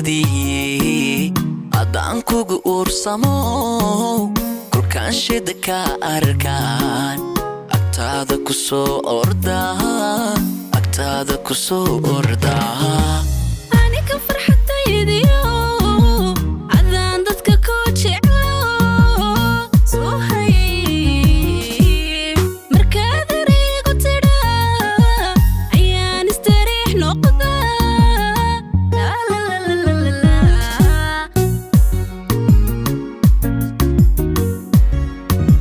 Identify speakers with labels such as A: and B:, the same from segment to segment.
A: koodii adaan kugu uursamo kulkaan shida ka arkaan agtaada ku soo ordaa agtaada ku soo ordaa
B: aniga farxadaydiyo adaan dadka ku jeclo soo hay markaad erigu tidhaa ayaan istariix noqdaa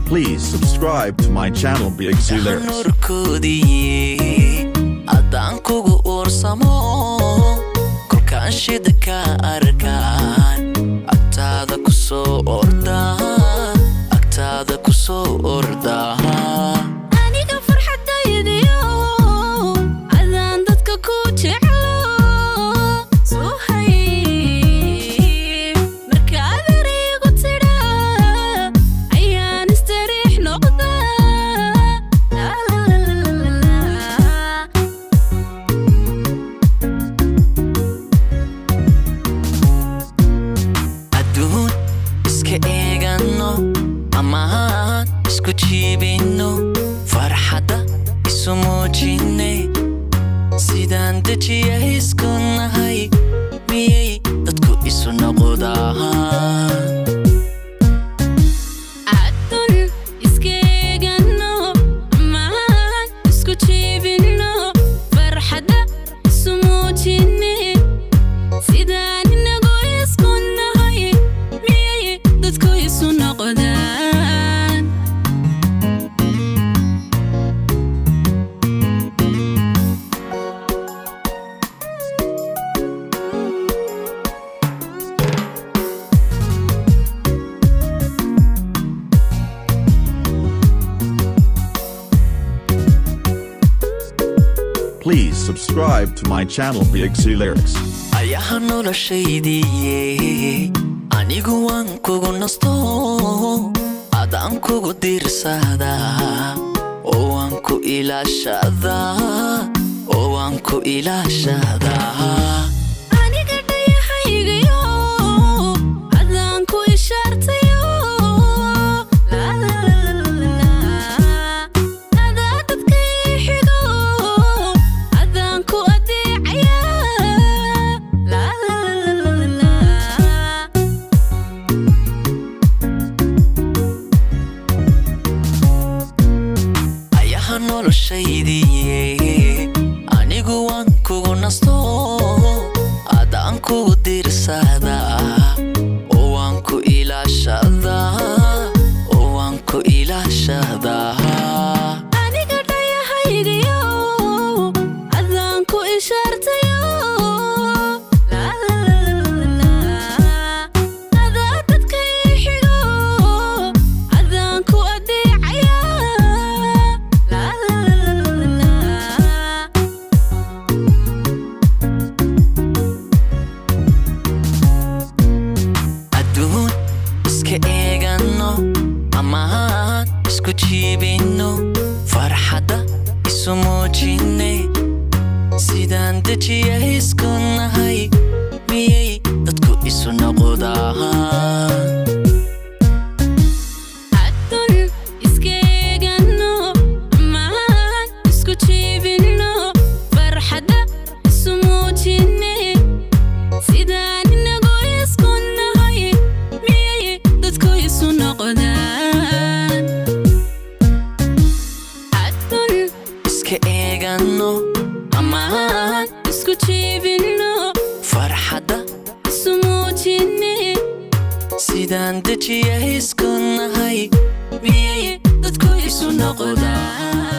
C: Please subscribe to my channel BXC Lyrics.
A: nur koodii adaan kugu uursamo kulkaan shida ka arkaan agtaada ku soo ordaa agtaada ku soo ordaa
B: aniga farxadaydiyo adaan dadka ku jeclo soo hay markaad erigu tidhaa ayaan istariix noqdaa
A: adduun iska eegano amaan isku jiibino farxadda isu muujine sidaan dejiya isku nahay miyay dadku isu noqdaan
B: adduun iska eegano amaan isku jiibino farxadda isu muujine sidaan inagu isku nahay miyay dadku isu noqdaan
C: Please subscribe to my channel BXC Lyrics.
A: ayaha noloshaydiye anigu waan kugu nasto adaan kugu diirsadaa oo waan ku ilaashadaa oo waan ku ilaashadaa
B: aniga dhayahaygiyo adaan ku ishaartayo adaa dadka ii xigo adaan ku adeecaya
A: ayaha noloshaydiye anigu waan kugu nasto adaan kugu diirsadaa oo waan ku ilaashadaa oo waan ku ilaashadaa
B: aniga dhayahaygiyo adaan ku ishaartayo adaa dadka ii xigo adaan ku adeecaya
A: adduun iska eegano amaan isku jiibino farxadda isu muujine sidaan dejiya isku nahay miyay dadku isu noqdaan
B: adduun iska eegano amaan isku jiibino farxadda isu muujine sidaan inagu isku nahay miyay dadku isu noqdaan adduun
A: iska eegano amaan
B: isku jiibino
A: farxadda
B: isu muujine
A: sidaan dejiya isku nahay miyay dadku isu noqdaan